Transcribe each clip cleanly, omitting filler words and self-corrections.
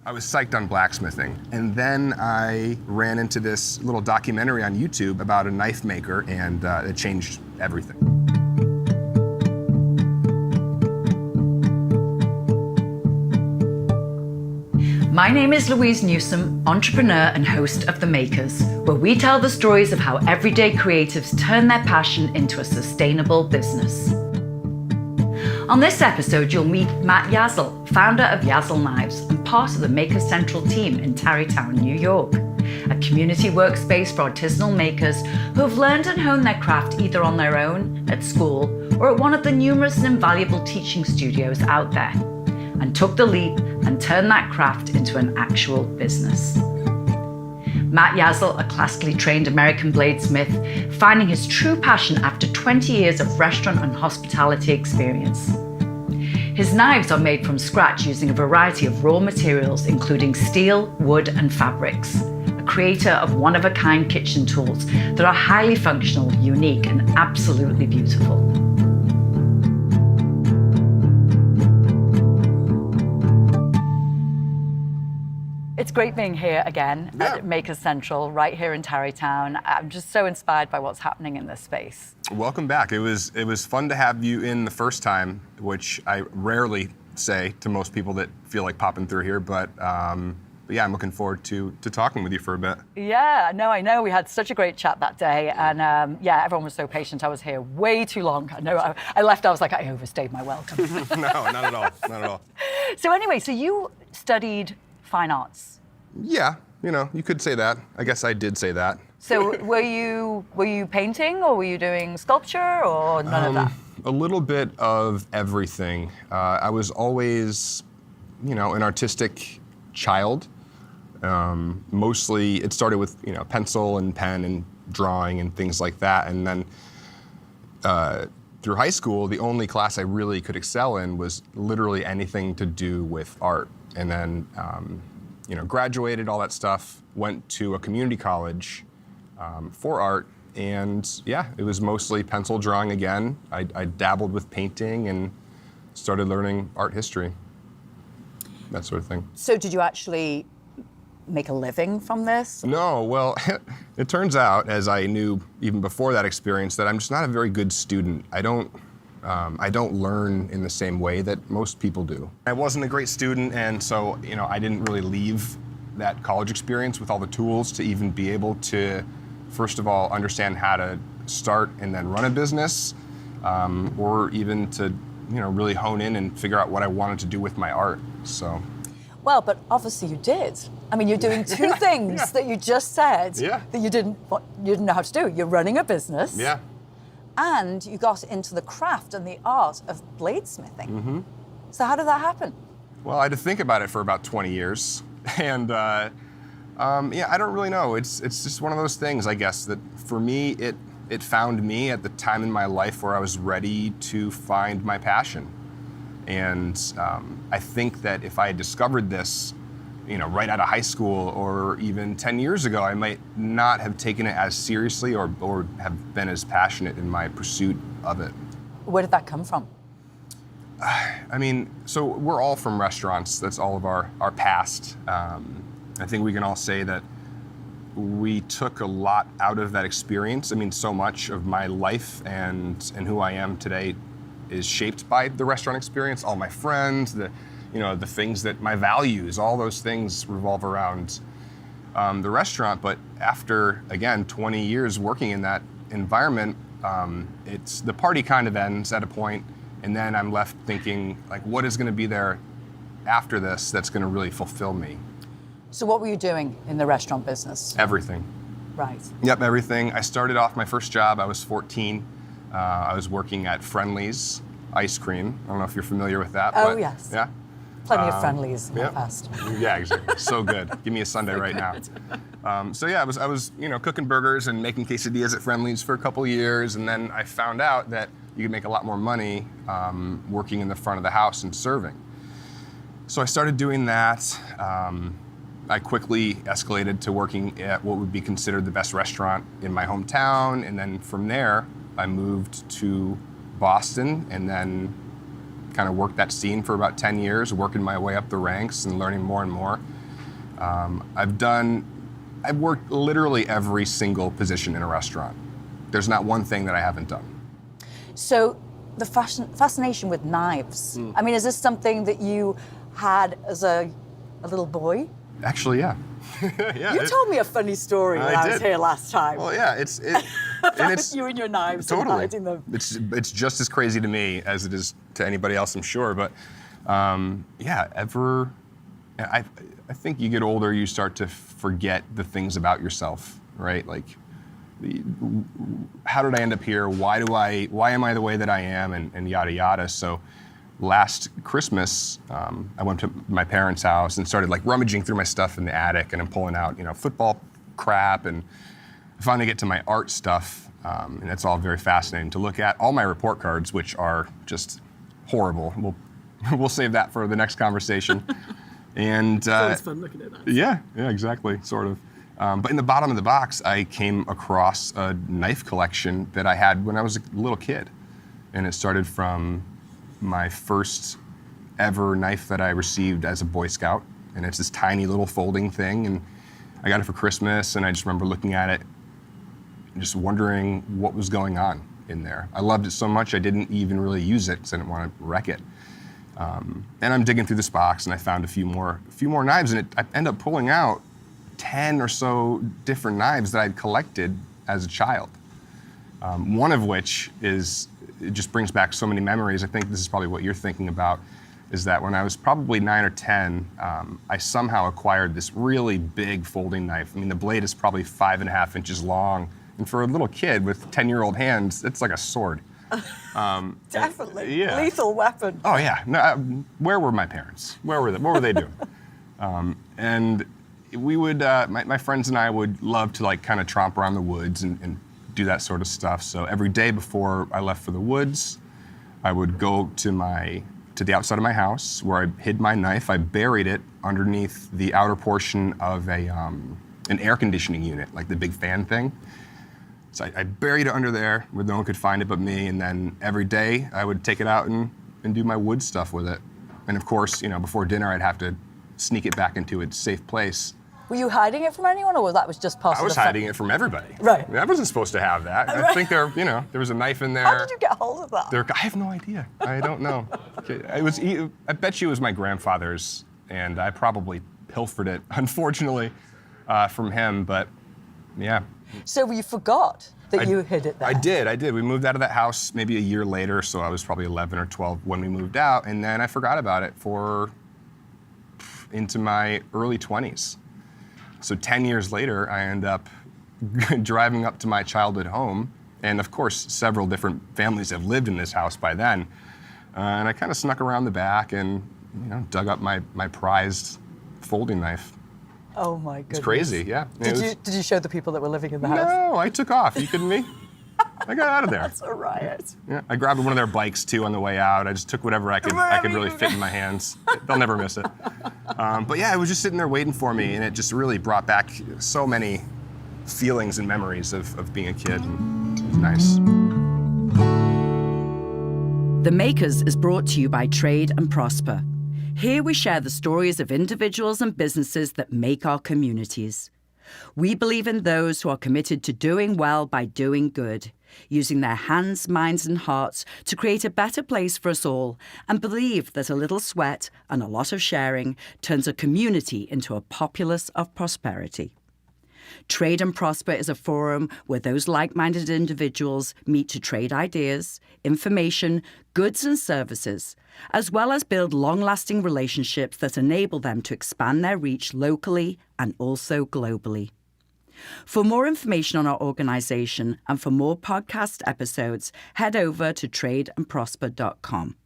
I was psyched on blacksmithing. And then I ran into this little documentary on YouTube about a knife maker, and it changed everything. My name is Louise Newsom, entrepreneur and host of The Makers, where we tell the stories of how everyday creatives turn their passion into a sustainable business. On this episode, you'll meet Matt Yazel, founder of Yazel Knives and part of the Makers Central team in Tarrytown, New York, a community workspace for artisanal makers who have learned and honed their craft either on their own, at school, or at one of the numerous and invaluable teaching studios out there, and took the leap and turned that craft into an actual business. Matt Yazel, a classically trained American bladesmith, finding his true passion after 20 years of restaurant and hospitality experience. His knives are made from scratch using a variety of raw materials, including steel, wood, and fabrics. A creator of one-of-a-kind kitchen tools that are highly functional, unique, and absolutely beautiful. It's great being here again at Makers Central, right here in Tarrytown. I'm just so inspired by what's happening in this space. Welcome back. It was fun to have you in the first time, which I rarely say to most people that feel like popping through here, but yeah, I'm looking forward to talking with you for a bit. Yeah, no, I know. We had such a great chat that day, and yeah, everyone was so patient. I was here way too long. I know I left, I was like, I overstayed my welcome. No, not at all, not at all. So anyway, so you studied fine arts. Yeah, you could say that. I guess I did say that. So were you painting, or were you doing sculpture, or none of that? A little bit of everything. I was always, an artistic child. Mostly, it started with pencil and pen and drawing and things like that, and then through high school, the only class I really could excel in was literally anything to do with art, and then. Graduated, all that stuff, went to a community college for art, and yeah, it was mostly pencil drawing again. I dabbled with painting and started learning art history, that sort of thing. So did you actually make a living from this? No, well, it turns out, as I knew even before that experience, that I'm just not a very good student. I don't learn in the same way that most people do. I wasn't a great student, and so I didn't really leave that college experience with all the tools to even be able to, first of all, understand how to start and then run a business, or even to really hone in and figure out what I wanted to do with my art. So. Well, but obviously you did. I mean, you're doing two things that you just said that you didn't know how to do. You're running a business. Yeah. And you got into the craft and the art of bladesmithing. Mm-hmm. So how did that happen? Well, I had to think about it for about 20 years. And I don't really know. It's just one of those things, I guess, that for me, it found me at the time in my life where I was ready to find my passion. And I think that if I had discovered this, right out of high school or even 10 years ago, I might not have taken it as seriously or have been as passionate in my pursuit of it. Where did that come from? I mean, so we're all from restaurants. That's all of our past. I think we can all say that we took a lot out of that experience. I mean, so much of my life and who I am today is shaped by the restaurant experience. All my friends, the things that my values, all those things revolve around the restaurant. But after, again, 20 years working in that environment, it's the party kind of ends at a point, and then I'm left thinking, like, what is going to be there after this that's going to really fulfill me? So what were you doing in the restaurant business? Everything. Right. Yep, everything. I started off my first job, I was 14. I was working at Friendly's Ice Cream. I don't know if you're familiar with that. Oh, yes. Yeah. Plenty of Friendlies in the past. Yeah, exactly. So good. Give me a Sunday right now. So yeah, I was cooking burgers and making quesadillas at Friendly's for a couple years, and then I found out that you could make a lot more money working in the front of the house and serving. So I started doing that. I quickly escalated to working at what would be considered the best restaurant in my hometown, and then from there I moved to Boston, and then kind of worked that scene for about 10 years, working my way up the ranks and learning more and more. I've worked literally every single position in a restaurant. There's not one thing that I haven't done. So the fascination with knives, I mean, is this something that you had as a little boy? Actually, yeah. Yeah, You told me a funny story when I was here last time. Well, yeah, About you and your knives totally. and hiding them. It's just as crazy to me as it is to anybody else, I'm sure. But I think you get older, you start to forget the things about yourself, right? Like, how did I end up here? Why am I the way that I am? And yada yada. So last Christmas, I went to my parents' house and started like rummaging through my stuff in the attic, and I'm pulling out, football crap, and I finally get to my art stuff, and it's all very fascinating to look at. All my report cards, which are just horrible. We'll save that for the next conversation. And It's always fun looking at that. yeah, exactly, sort of. But in the bottom of the box, I came across a knife collection that I had when I was a little kid, and it started from my first ever knife that I received as a Boy Scout, and it's this tiny little folding thing, and I got it for Christmas, and I just remember looking at it and just wondering what was going on in there. I loved it so much I didn't even really use it because I didn't want to wreck it. And I'm digging through this box, and I found a few more knives, and I end up pulling out 10 or so different knives that I'd collected as a child. One of which it just brings back so many memories. I think this is probably what you're thinking about, is that when I was probably 9 or 10, I somehow acquired this really big folding knife. I mean, the blade is probably 5.5 inches long, and for a little kid with 10-year-old hands, it's like a sword. Definitely. Yeah. Lethal weapon. Oh yeah. No, where were my parents? Where were they? What were they doing? And we would, my friends and I would love to like kind of tromp around the woods and do that sort of stuff. So every day before I left for the woods, I would go to the outside of my house where I hid my knife. I buried it underneath the outer portion of an air conditioning unit, like the big fan thing. So I buried it under there where no one could find it but me, and then every day I would take it out and do my wood stuff with it. And of course, before dinner I'd have to sneak it back into its safe place. Were you hiding it from anyone, or was that just part of the I was hiding it from everybody. Right. I wasn't supposed to have that. I think there was a knife in there. How did you get hold of that? I have no idea. I don't know. I bet you it was my grandfather's, and I probably pilfered it, unfortunately, from him, but yeah. So you forgot that you hid it there? I did. We moved out of that house maybe a year later, so I was probably 11 or 12 when we moved out, and then I forgot about it into my early 20s. So 10 years later, I end up driving up to my childhood home, and of course, several different families have lived in this house by then, and I kind of snuck around the back and dug up my prized folding knife. Oh my goodness. It's crazy, yeah. Did you show the people that were living in the house? No, I took off. Are you kidding me? I got out of there. That's a riot. Yeah, I grabbed one of their bikes too on the way out. I just took whatever I could really fit in my hands. They'll never miss it. But yeah, it was just sitting there waiting for me, and it just really brought back so many feelings and memories of being a kid. And it was nice. The Makers is brought to you by Trade and Prosper. Here we share the stories of individuals and businesses that make our communities. We believe in those who are committed to doing well by doing good, using their hands, minds and hearts to create a better place for us all, and believe that a little sweat and a lot of sharing turns a community into a populace of prosperity. Trade and Prosper is a forum where those like-minded individuals meet to trade ideas, information, goods and services, as well as build long-lasting relationships that enable them to expand their reach locally and also globally. For more information on our organisation and for more podcast episodes, head over to tradeandprosper.com.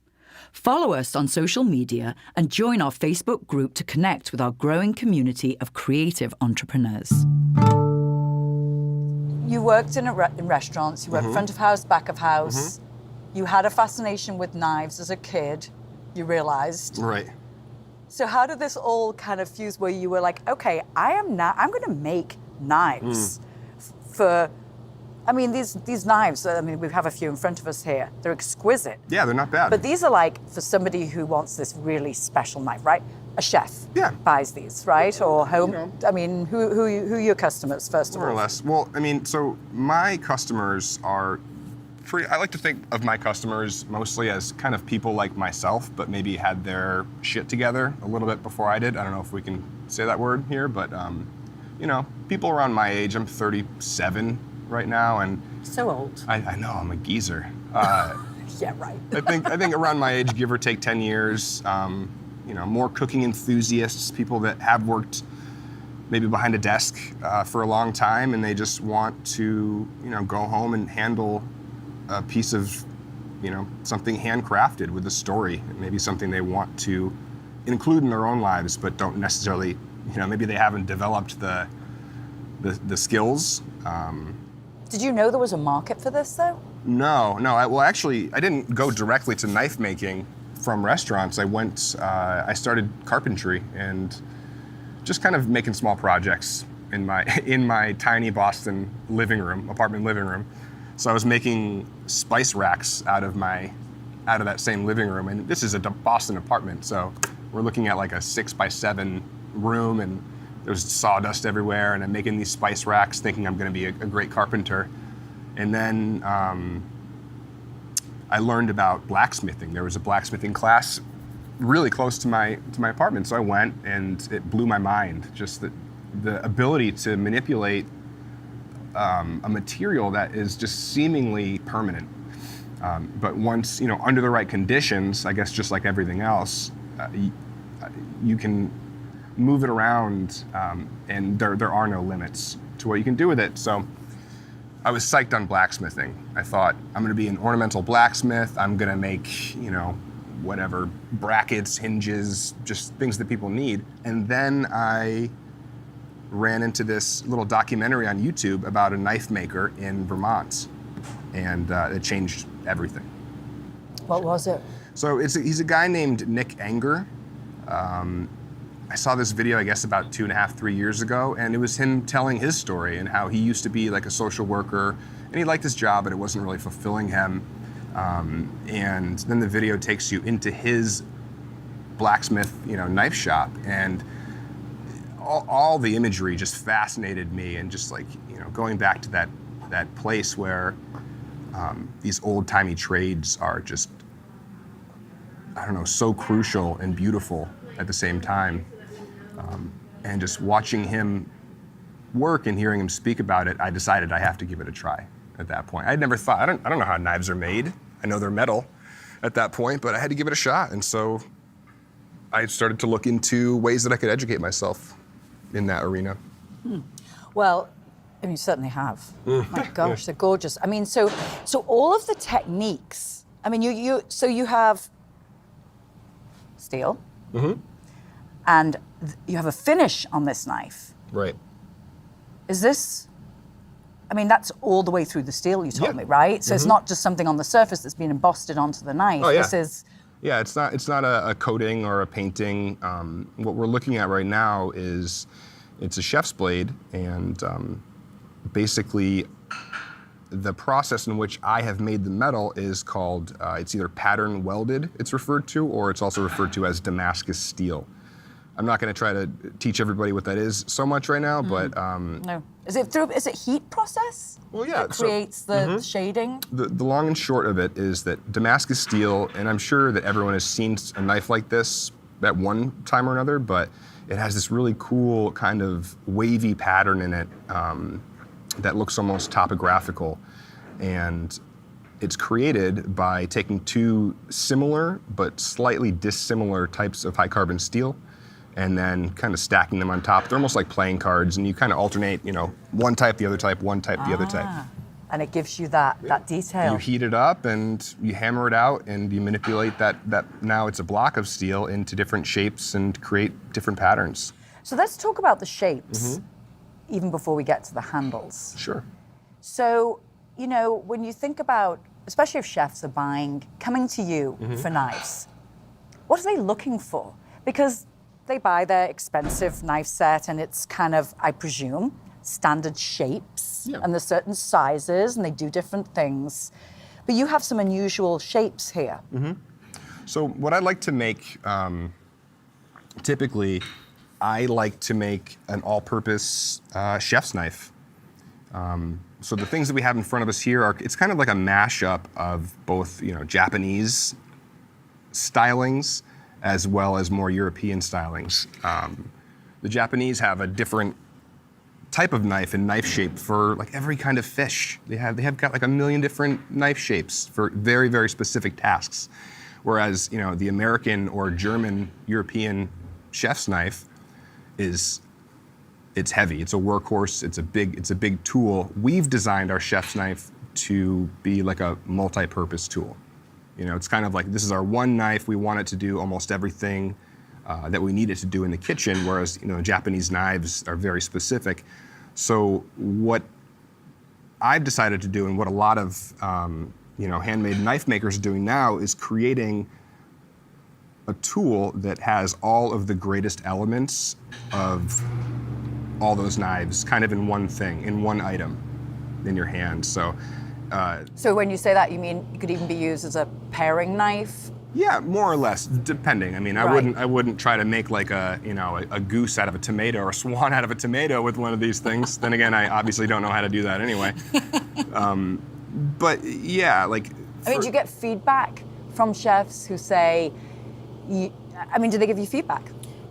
Follow us on social media and join our Facebook group to connect with our growing community of creative entrepreneurs. You worked in restaurants, you worked front of house, back of house. You had a fascination with knives as a kid, you realised. Right. So how did this all kind of fuse where you were like, okay, I'm going to make knives for I mean, these knives, I mean, we have a few in front of us here. They're exquisite. Yeah, they're not bad. But these are like for somebody who wants this really special knife, right? A chef buys these, right? Or home. I mean, who are your customers, first of all? More or less. Well, I mean, so my customers are I like to think of my customers mostly as kind of people like myself, but maybe had their shit together a little bit before I did. I don't know if we can say that word here, but people around my age. I'm 37 right now, and so old. I know, I'm a geezer. Yeah, right. I think around my age, give or take 10 years. More cooking enthusiasts, people that have worked maybe behind a desk for a long time, and they just want to, go home and handle a piece of, something handcrafted with a story, maybe something they want to include in their own lives, but don't necessarily, maybe they haven't developed the skills. Did you know there was a market for this, though? No. I didn't go directly to knife making from restaurants. I started carpentry and just kind of making small projects in my tiny Boston apartment living room. So I was making spice racks out of that same living room. And this is a Boston apartment, so we're looking at like a 6x7 room, and there's sawdust everywhere, and I'm making these spice racks thinking I'm going to be a great carpenter. And then I learned about blacksmithing. There was a blacksmithing class really close to my apartment, so I went, and it blew my mind. Just the ability to manipulate a material that is just seemingly permanent. But once, under the right conditions, I guess just like everything else, you can move it around, and there are no limits to what you can do with it. So I was psyched on blacksmithing. I thought, I'm gonna be an ornamental blacksmith. I'm gonna make, whatever, brackets, hinges, just things that people need. And then I ran into this little documentary on YouTube about a knife maker in Vermont, and it changed everything. What was it? So he's a guy named Nick Anger. I saw this video, I guess, about 2.5, 3 years ago, and it was him telling his story and how he used to be like a social worker, and he liked his job, but it wasn't really fulfilling him. And then the video takes you into his blacksmith, knife shop, and all the imagery just fascinated me, and just like, going back to that place where these old-timey trades are just, I don't know, so crucial and beautiful at the same time. And just watching him work and hearing him speak about it, I decided I have to give it a try at that point. I'd never thought, I don't know how knives are made. I know they're metal at that point, but I had to give it a shot. And so I started to look into ways that I could educate myself in that arena. Well, I mean, you certainly have. My gosh, they're gorgeous. I mean, so all of the techniques, I mean, you have steel, and you have a finish on this knife. Right. Is this, I mean, that's all the way through the steel, you told me, right? So it's not just something on the surface that's been embossed onto the knife. Oh, yeah. This is... Yeah, it's not a coating or a painting. What we're looking at right now is, it's a chef's blade, and basically the process in which I have made the metal is called, it's either pattern welded, it's referred to, or it's also referred to as Damascus steel. I'm not going to try to teach everybody what that is so much right now, but... No. Is it heat process? Well, yeah. That creates the shading? The long and short of it is that Damascus steel, and I'm sure that everyone has seen a knife like this at one time or another, but it has this really cool kind of wavy pattern in it that looks almost topographical. And it's created by taking two similar but slightly dissimilar types of high carbon steel, and then kind of stacking them on top. They're almost like playing cards, and you kind of alternate, one type, the other type, one type, the other type. And it gives you that detail. You heat it up, and you hammer it out, and you manipulate that now it's a block of steel into different shapes and create different patterns. So let's talk about the shapes, even before we get to the handles. Sure. So, when you think about, especially if chefs are coming to you for knives, what are they looking for? Because they buy their expensive knife set, and it's kind of, I presume, standard shapes, Yeah. and there's certain sizes, and they do different things. But you have some unusual shapes here. So what I like to make, typically, I like to make an all-purpose chef's knife. So the things that we have in front of us here are, it's kind of like a mashup of both, Japanese stylings as well as more European stylings. The Japanese have a different type of knife and knife shape for like every kind of fish. They have got like a million different knife shapes for very, very specific tasks. Whereas, the American or German European chef's knife it's heavy. It's a workhorse. It's a big tool. We've designed our chef's knife to be like a multi-purpose tool. It's kind of like, this is our one knife. We want it to do almost everything that we need it to do in the kitchen, whereas, Japanese knives are very specific. So what I've decided to do, and what a lot of, handmade knife makers are doing now, is creating a tool that has all of the greatest elements of all those knives kind of in one thing, in one item in your hand. So So when you say that, you mean it could even be used as a paring knife? yeah, more or less, depending. I mean, Right. I wouldn't try to make like a goose out of a tomato or a swan out of a tomato with one of these things. Then again, I obviously don't know how to do that anyway. But yeah, like. I mean, do you get feedback from chefs who say, do they give you feedback?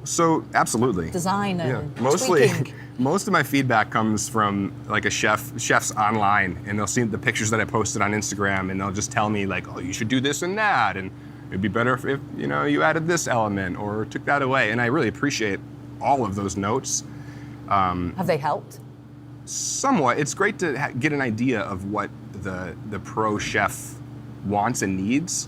So absolutely. Design and Mostly, tweaking. most of my feedback comes from like chefs online, and they'll see the pictures that I posted on Instagram, and they'll just tell me like, oh, you should do this and that, and it'd be better if you added this element or took that away. And I really appreciate all of those notes. Have they helped? Somewhat. It's great to get an idea of what the pro chef wants and needs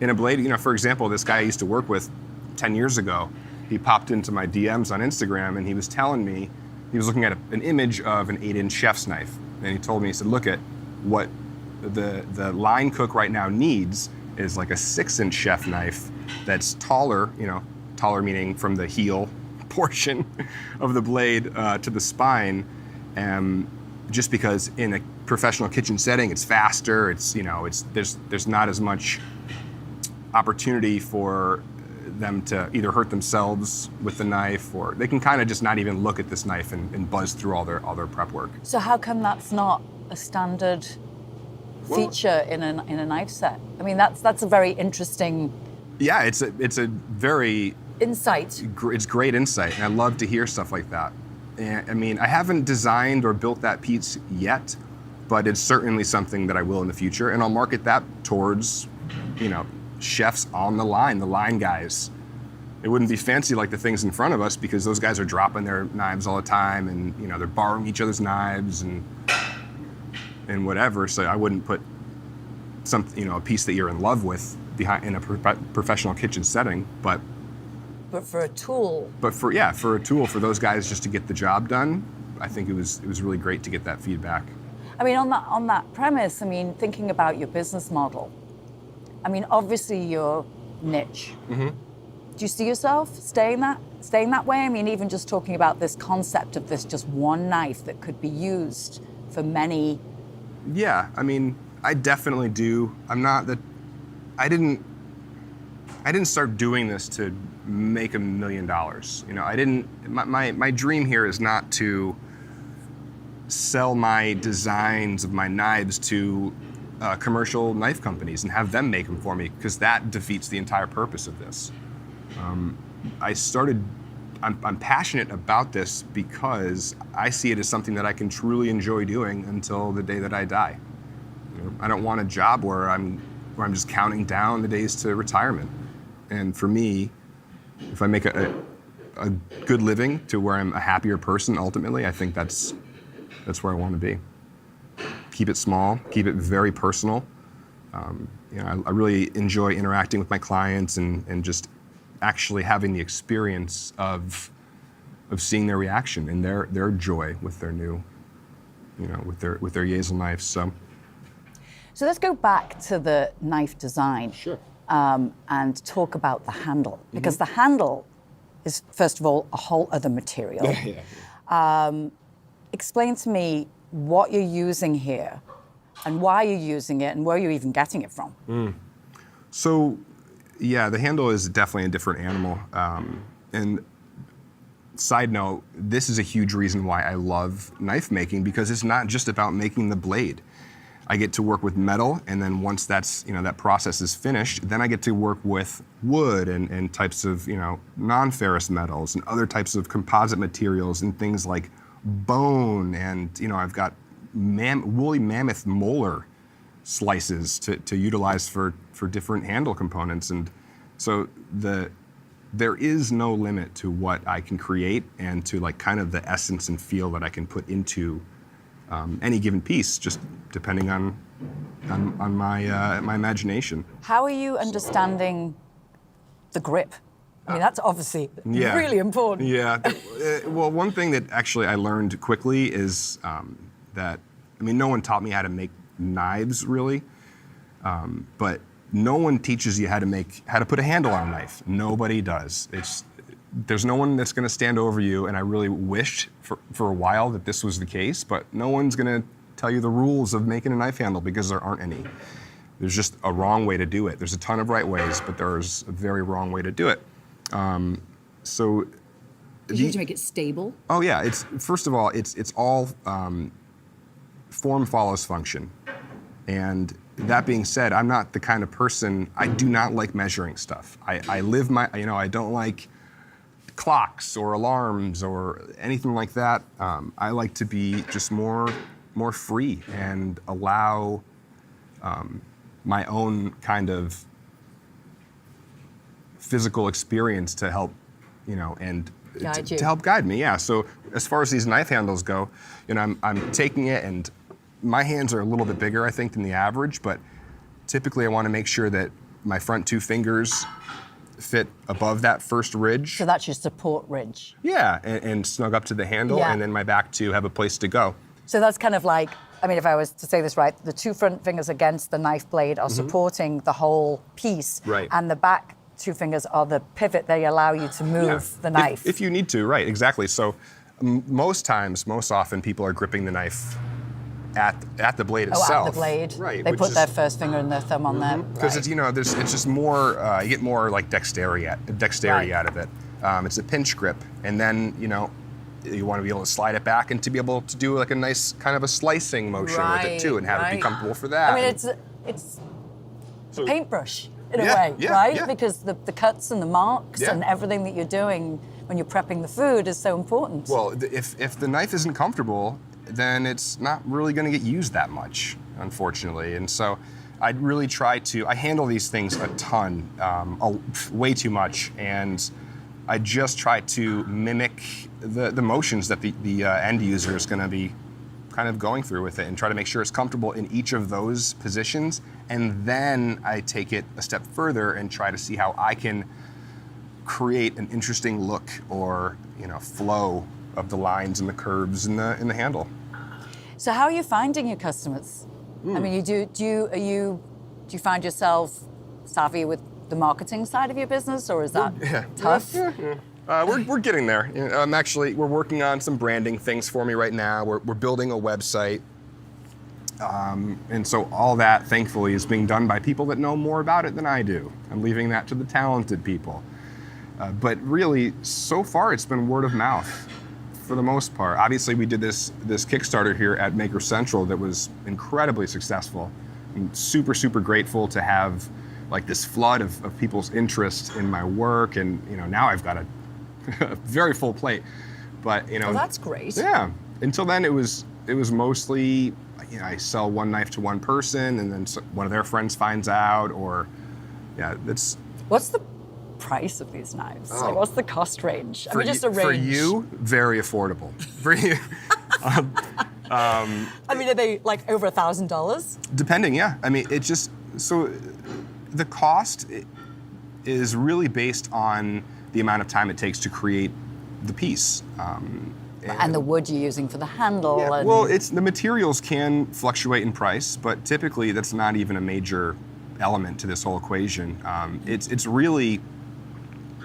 in a blade. For example, this guy I used to work with 10 years ago, he popped into my DMs on Instagram, and he was telling me, he was looking at an image of an 8-inch chef's knife. And he told me, he said, look at what the line cook right now needs is like a 6-inch chef knife that's taller, taller meaning from the heel portion of the blade to the spine. Just because in a professional kitchen setting, it's faster, there's not as much opportunity for them to either hurt themselves with the knife, or they can kind of just not even look at this knife and buzz through all their prep work. So how come that's not a standard feature in a knife set? I mean, that's a very interesting Yeah, it's a very insight. It's great insight, and I love to hear stuff like that. And, I mean, I haven't designed or built that piece yet, but it's certainly something that I will in the future, and I'll market that towards, chefs on the line guys. It wouldn't be fancy like the things in front of us, because those guys are dropping their knives all the time, and they're borrowing each other's knives and whatever. So I wouldn't put a piece that you're in love with behind in a professional kitchen setting, but for a tool. But for a tool for those guys just to get the job done, I think it was really great to get that feedback. I mean, on that premise, thinking about your business model, obviously your niche. Mm-hmm. Do you see yourself staying that way? Even just talking about this concept of this just one knife that could be used for many. Yeah, I definitely do. I didn't start doing this to make $1 million. My dream here is not to sell my designs of my knives to commercial knife companies and have them make them for me, because that defeats the entire purpose of this. I'm passionate about this because I see it as something that I can truly enjoy doing until the day that I die. I don't want a job where I'm just counting down the days to retirement. And for me, if I make a good living to where I'm a happier person ultimately, I think that's where I want to be. Keep it small, keep it very personal. I really enjoy interacting with my clients and just actually having the experience of seeing their reaction and their joy with their new, with their Yazel knives. So let's go back to the knife design. Sure. And talk about the handle, because the handle is, first of all, a whole other material. Yeah. explain to me what you're using here and why you're using it and where you're even getting it from. So, yeah, the handle is definitely a different animal. And side note, this is a huge reason why I love knife making, because it's not just about making the blade. I get to work with metal, and then once that's, that process is finished, then I get to work with wood and types of, non-ferrous metals and other types of composite materials and things like bone, and, I've got woolly mammoth molar slices to utilize for different handle components. And so there is no limit to what I can create and to like kind of the essence and feel that I can put into any given piece, just depending on my imagination. How are you understanding the grip? I mean, that's obviously really important. Yeah. Well, one thing that actually I learned quickly is that, no one taught me how to make knives really, but no one teaches you how to put a handle on a knife. Nobody does. There's no one that's going to stand over you, and I really wished for a while that this was the case, but no one's going to tell you the rules of making a knife handle, because there aren't any. There's just a wrong way to do it. There's a ton of right ways, but there's a very wrong way to do it. So you have to make it stable? Oh yeah, first of all, it's all form follows function. And that being said, I'm not the kind of person, I do not like measuring stuff. I live I don't like clocks or alarms or anything like that. I like to be just more free and allow my own kind of physical experience to help, and to help guide me. Yeah. So as far as these knife handles go, I'm taking it, and my hands are a little bit bigger, I think, than the average, but typically I want to make sure that my front two fingers fit above that first ridge. So that's your support ridge. Yeah, and snug up to the handle, and then my back two have a place to go. So that's kind of like, if I was to say this right, the two front fingers against the knife blade are supporting the whole piece, right, and the back two fingers are the pivot. They allow you to move the knife. If you need to, right, exactly. So most often, people are gripping the knife at the blade itself. Oh, at the blade. Right. They put their first finger and their thumb on there. Because it's just more, you get more like dexterity out of it. It's a pinch grip, and then you want to be able to slide it back and to be able to do like a nice kind of a slicing motion with it too, and have it be comfortable for that. It's a paintbrush in a way, right? Yeah. Because the cuts and the marks and everything that you're doing when you're prepping the food is so important. Well, if the knife isn't comfortable, then it's not really going to get used that much, unfortunately. And so I'd really try I handle these things a ton, way too much, and I just try to mimic the motions that the end user is going to be kind of going through with it, and try to make sure it's comfortable in each of those positions. And then I take it a step further and try to see how I can create an interesting look or flow of the lines and the curves in the handle. So how are you finding your customers? Do you find yourself savvy with the marketing side of your business, or is that tough? We're getting there. We're working on some branding things for me right now. We're building a website. And so all that, thankfully, is being done by people that know more about it than I do. I'm leaving that to the talented people. But really, so far, it's been word of mouth for the most part. Obviously, we did this Kickstarter here at Maker Central that was incredibly successful. I'm super, super grateful to have like this flood of people's interest in my work. And now I've got a very full plate. But well, that's great. Yeah. Until then, it was mostly I sell one knife to one person, and then one of their friends finds out, or that's. What's the price of these knives? Like, what's the cost range? Just a range. For you, very affordable. For you. Are they like over $1,000? Depending, yeah. So the cost is really based on the amount of time it takes to create the piece. And the wood you're using for the handle. Yeah, well, the materials can fluctuate in price, but typically that's not even a major element to this whole equation. It's really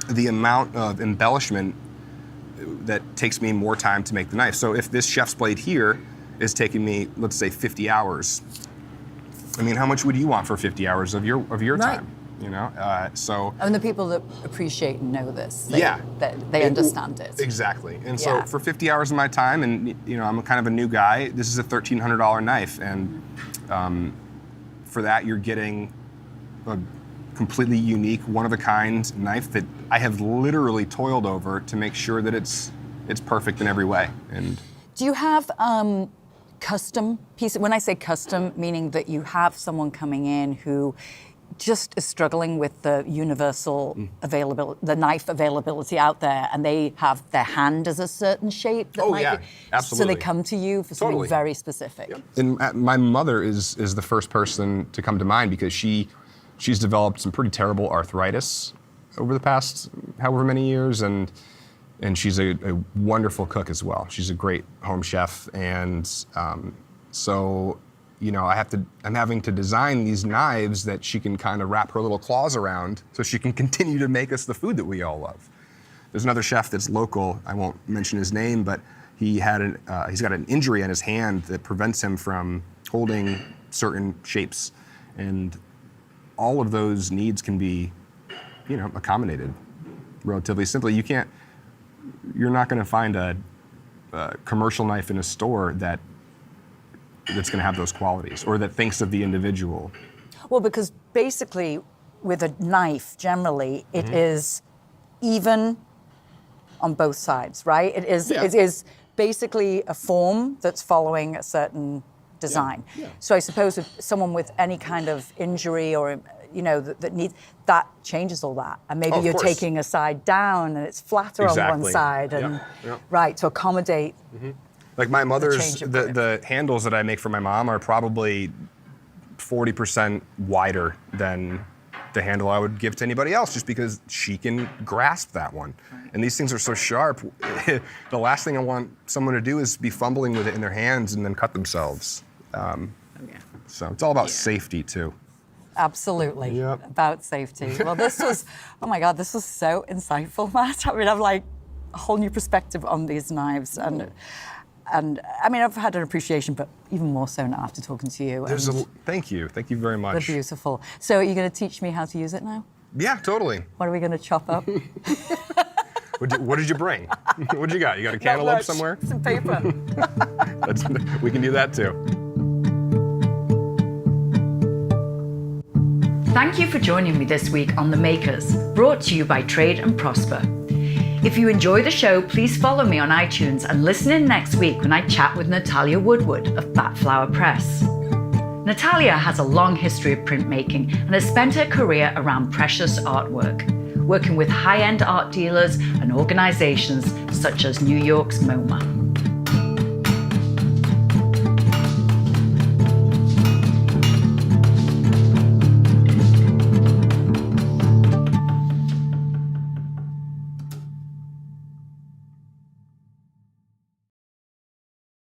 the amount of embellishment that takes me more time to make the knife. So if this chef's blade here is taking me, let's say, 50 hours, I mean, how much would you want for 50 hours of your Right. time? You know, so. And the people that appreciate and know this, they And- understand it. Exactly. And so Yeah. for 50 hours of my time, and you know, I'm kind of a new guy, this is a $1,300 knife. And for that, you're getting a completely unique, one-of-a-kind knife that I have literally toiled over to make sure that it's perfect in every way. And Do you have custom pieces? When I say custom, meaning that you have someone coming in who just is struggling with the universal availability, the knife availability out there, and they have their hand as a certain shape. That Oh, might yeah, be, absolutely. So they come to you for something Totally. very specific. And my mother is the first person to come to mind because she's developed some pretty terrible arthritis over the past however many years, and she's a wonderful cook as well. She's a great home chef, and so you know, I'm having to design these knives that she can kind of wrap her little claws around so she can continue to make us the food that we all love. There's another chef that's local, I won't mention his name, but he's got an injury on his hand that prevents him from holding certain shapes. And all of those needs can be, you know, accommodated relatively simply. You're not gonna find a commercial knife in a store that's going to have those qualities, or that thinks of the individual. Well, because basically, with a knife, generally, it is even on both sides, right? It is basically a form that's following a certain design. Yeah. So I suppose if someone with any kind of injury or you know that needs that changes all that, and maybe Of you're course. taking a side down and it's flatter on one Exactly. side, and Yep. right to accommodate. Like my mother's, change of grip. the handles that I make for my mom are probably 40% wider than the handle I would give to anybody else, just because she can grasp that one. And these things are so sharp. The last thing I want someone to do is be fumbling with it in their hands and then cut themselves. So it's all about safety too. Absolutely. Yep. About safety. Well, this was, oh my God, this was so insightful, Matt. I mean, I've like a whole new perspective on these knives. And I mean, I've had an appreciation, but even more so now after talking to you. Thank you very They're much. beautiful. So are you going to teach me how to use it now? Yeah, totally. What are we going to chop up? What did you bring? What you got? You got a cantaloupe somewhere? Some paper. We can do that too. Thank you for joining me this week on The Makers, brought to you by Trade and Prosper. If you enjoy the show, please follow me on iTunes and listen in next week when I chat with Natalia Woodward of Batflower Press. Natalia has a long history of printmaking and has spent her career around precious artwork, working with high-end art dealers and organizations such as New York's MoMA.